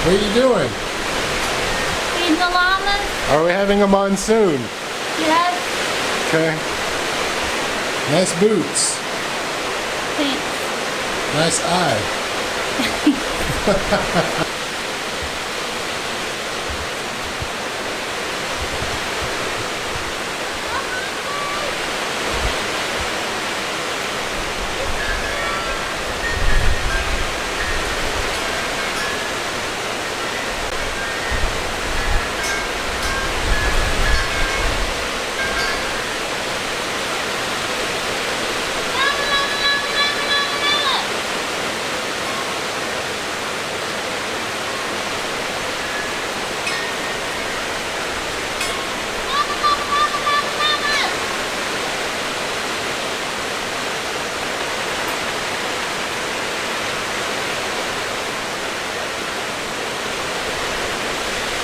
What are you doing? Feeding the llamas? Are we having a monsoon? Yes. Okay. Nice boots. Thanks. Nice eye.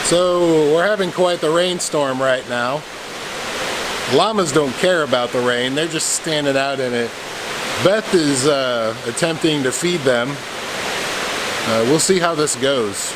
So we're having quite the rainstorm right now. Llamas don't care about the rain, they're just standing out in it. Beth is attempting to feed them. We'll see how this goes.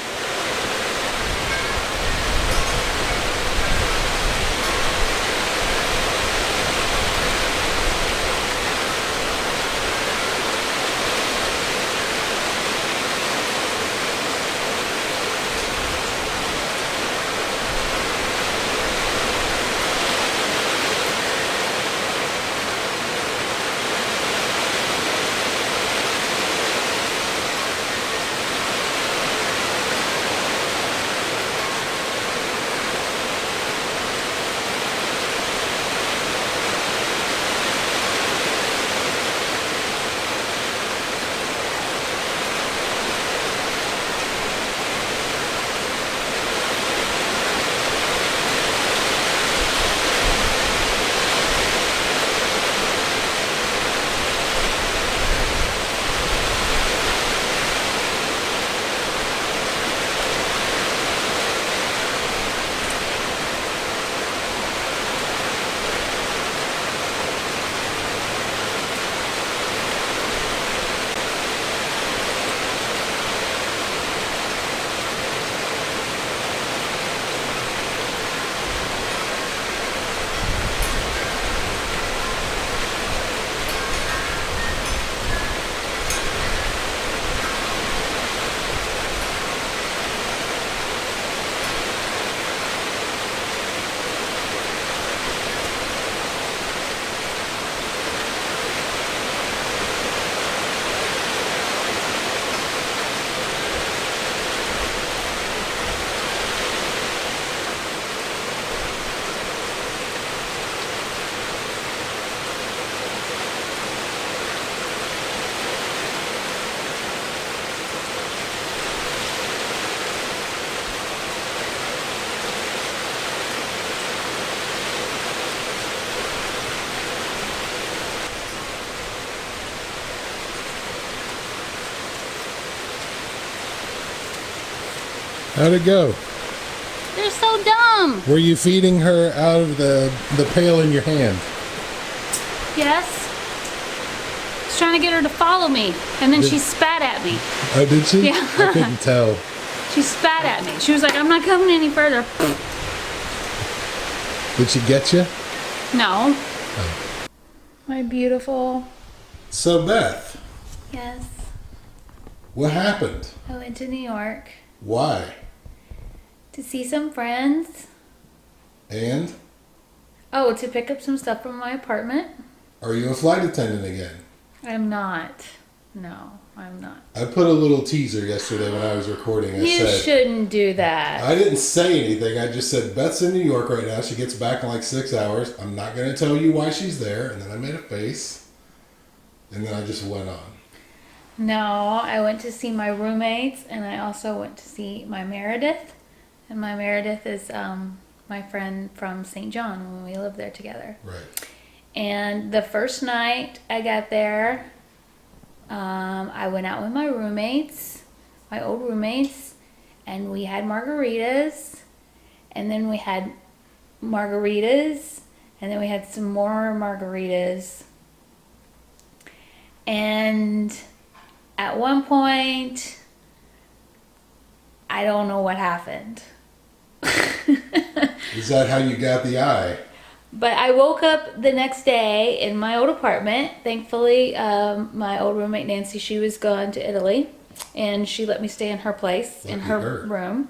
How'd it go? They're so dumb. Were you feeding her out of the pail in your hand? Yes. I was trying to get her to follow me, and then she spat at me. Oh, did she? Yeah. I couldn't tell. She spat at me. She was like, I'm not coming any further. Did she get you? No. Oh. My beautiful. So, Beth, Yes. what happened? I went to New York Why? to see some friends. And? Oh, to pick up some stuff from my apartment. Are you a flight attendant again? I'm not. No, I'm not. I put a little teaser yesterday when I was recording. I You said, shouldn't do that. I didn't say anything. I just said, Beth's in New York right now. She gets back in like 6 hours. I'm not going to tell you why she's there. And then I made a face. And then I just went on. No, I went to see my roommates, and I also went to see my Meredith. And my Meredith is my friend from St. John when we lived there together. Right. And the first night I got there, I went out with my roommates, my old roommates, and we had margaritas. And then we had margaritas, and then we had some more margaritas. And at one point, I I don't know what happened. Is that how you got the eye? But I woke up the next day in my old apartment. Thankfully, my old roommate Nancy, she was gone to Italy, and she let me stay in her place, in her room.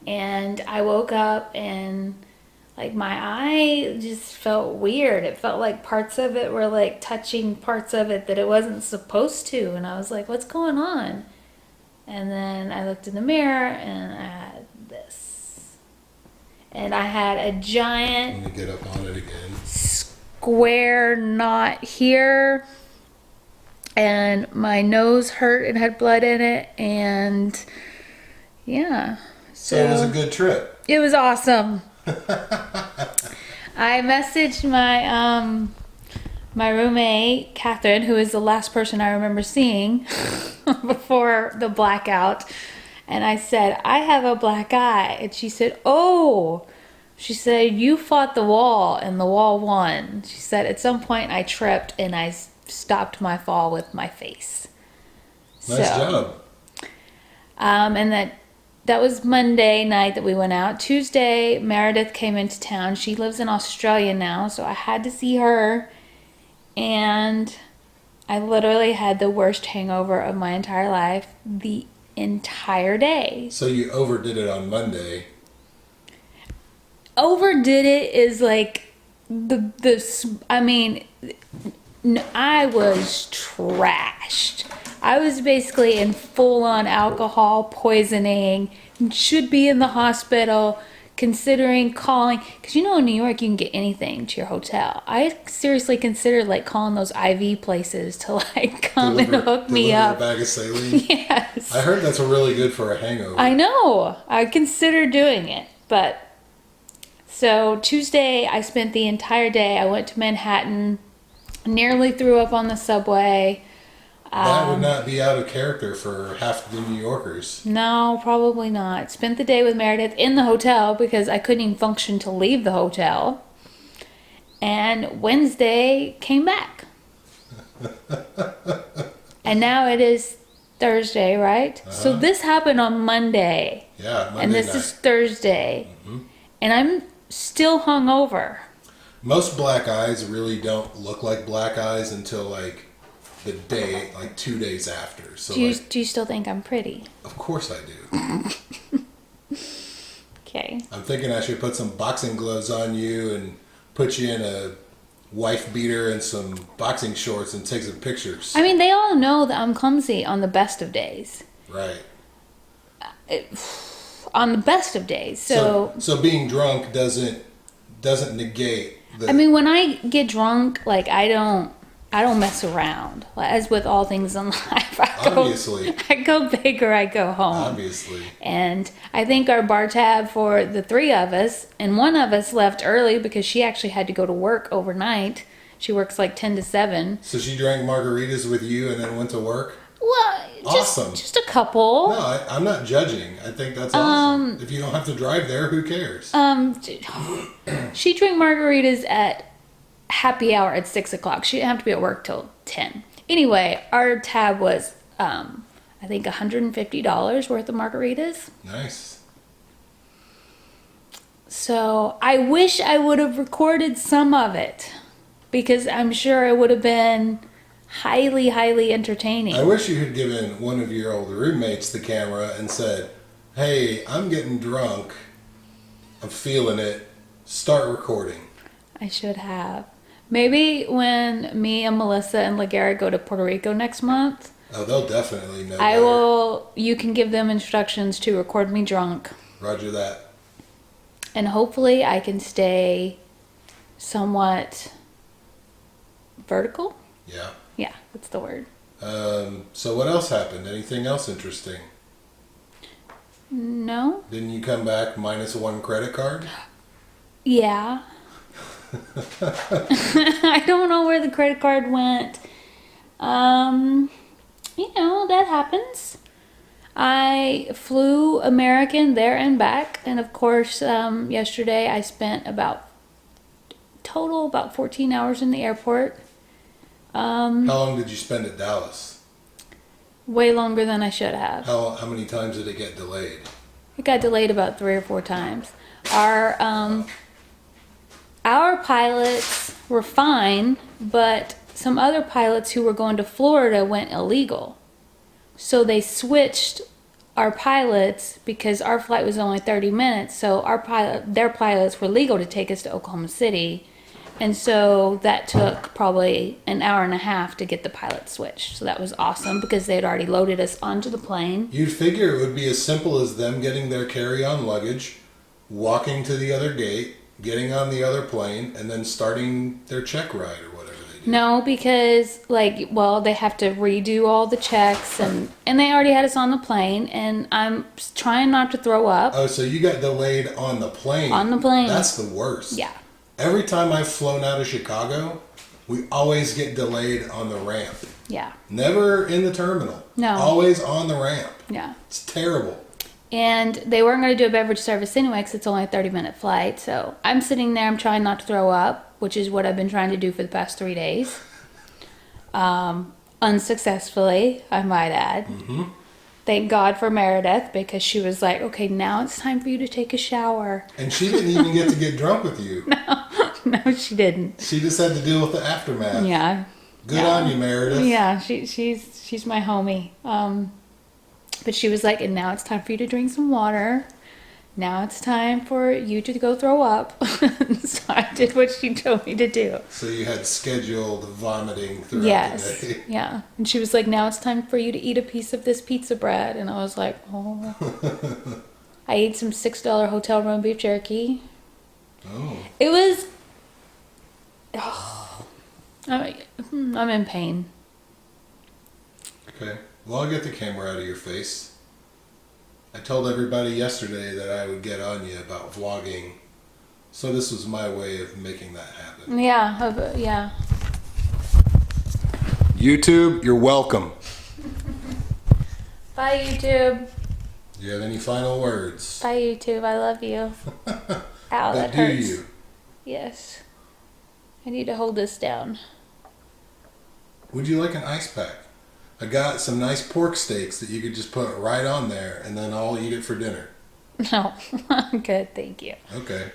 And I woke up and like my eye just felt weird. It felt like parts of it were like touching parts of it that it wasn't supposed to. And I was like, what's going on? And then I looked in the mirror and I had this. And I had a giant... Let me get up on it again. Square knot here. And my nose hurt and had blood in it. And yeah. So it was a good trip. It was awesome. I messaged my my roommate Catherine, who is the last person I remember seeing before the blackout, and I said, I have a black eye. And she said, oh, she said, you fought the wall and the wall won. She said, at some point I tripped and I stopped my fall with my face. Nice job. And that was Monday night that we went out. Tuesday, Meredith came into town. She lives in Australia now, so I had to see her. And I literally had the worst hangover of my entire life the entire day. So you overdid it on Monday. Overdid it is like I was trashed. I was basically in full-on alcohol poisoning, should be in the hospital, considering calling, because you know in New York you can get anything to your hotel. I seriously considered like calling those IV places to like come and hook me up. A bag of saline? Yes. I heard that's really good for a hangover. I know. I considered doing it, but so Tuesday I spent the entire day. I went to Manhattan, nearly threw up on the subway. That would not be out of character for half the New Yorkers. No, probably not. Spent the day with Meredith in the hotel because I couldn't even function to leave the hotel. And Wednesday came back. And now it is Thursday, right? Uh-huh. So this happened on Monday. Yeah, Monday and this night. is Thursday. Mm-hmm. And I'm still hungover. Most black eyes really don't look like black eyes until like the day, like 2 days after. So do you still think I'm pretty? Of course I do. Okay. I'm thinking I should put some boxing gloves on you and put you in a wife beater and some boxing shorts and take some pictures. I mean, they all know that I'm clumsy on the best of days. Right. On the best of days. So being drunk doesn't negate the... I mean, when I get drunk, like I don't mess around. As with all things in life, I go big or I go home. Obviously. And I think our bar tab for the three of us, and one of us left early because she actually had to go to work overnight. She works like 10 to 7. So she drank margaritas with you and then went to work? Well, awesome. Just a couple. No, I'm not judging. I think that's awesome. If you don't have to drive there, who cares? She drank margaritas at happy hour at 6 o'clock. She didn't have to be at work till 10. Anyway, our tab was, I think, $150 worth of margaritas. Nice. So I wish I would have recorded some of it because I'm sure it would have been highly, highly entertaining. I wish you had given one of your old roommates the camera and said, hey, I'm getting drunk. I'm feeling it. Start recording. I should have. Maybe when me and Melissa and LaGarrett go to Puerto Rico next month. Oh, they'll definitely know better. You can give them instructions to record me drunk. Roger that. And hopefully I can stay somewhat vertical. Yeah. Yeah, that's the word. So what else happened? Anything else interesting? No. Didn't you come back minus 1 credit card? Yeah. I don't know where the credit card went. That happens. I flew American there and back. And of course, yesterday I spent about 14 hours in the airport. How long did you spend at Dallas? Way longer than I should have. How many times did it get delayed? It got delayed about 3 or 4 times. Our pilots were fine, but some other pilots who were going to Florida went illegal. So they switched our pilots because our flight was only 30 minutes. So their pilots were legal to take us to Oklahoma City. And so that took probably an hour and a half to get the pilot switched. So that was awesome because they had already loaded us onto the plane. You'd figure it would be as simple as them getting their carry-on luggage, walking to the other gate, getting on the other plane, and then starting their check ride or whatever they do. No, because they have to redo all the checks and they already had us on the plane, and I'm trying not to throw up. Oh, so you got delayed on the plane. On the plane. That's the worst. Yeah. Every time I've flown out of Chicago, we always get delayed on the ramp. Yeah. Never in the terminal. No. Always on the ramp. Yeah. It's terrible. And they weren't going to do a beverage service anyway because it's only a 30-minute flight. So I'm sitting there, I'm trying not to throw up, which is what I've been trying to do for the past 3 days. Unsuccessfully, I might add. Mm-hmm. Thank God for Meredith, because she was like, okay, now it's time for you to take a shower. And she didn't even get to get drunk with you. No, she didn't. She just had to deal with the aftermath. Yeah. Good on you, Meredith. Yeah, she's my homie. But she was like, and now it's time for you to drink some water. Now it's time for you to go throw up. So I did what she told me to do. So you had scheduled vomiting throughout Yes. the day. Yeah. And she was like, now it's time for you to eat a piece of this pizza bread. And I was like, oh. I ate some $6 hotel room beef jerky. Oh. It was... Oh, I'm in pain. Okay. Well, I'll get the camera out of your face. I told everybody yesterday that I would get on you about vlogging. So this was my way of making that happen. Yeah, yeah. YouTube, you're welcome. Bye, YouTube. Do you have any final words? Bye, YouTube. I love you. Ow, But that do hurts. you? Yes. I need to hold this down. Would you like an ice pack? I got some nice pork steaks that you could just put right on there, and then I'll eat it for dinner. No, I'm good. Thank you. Okay.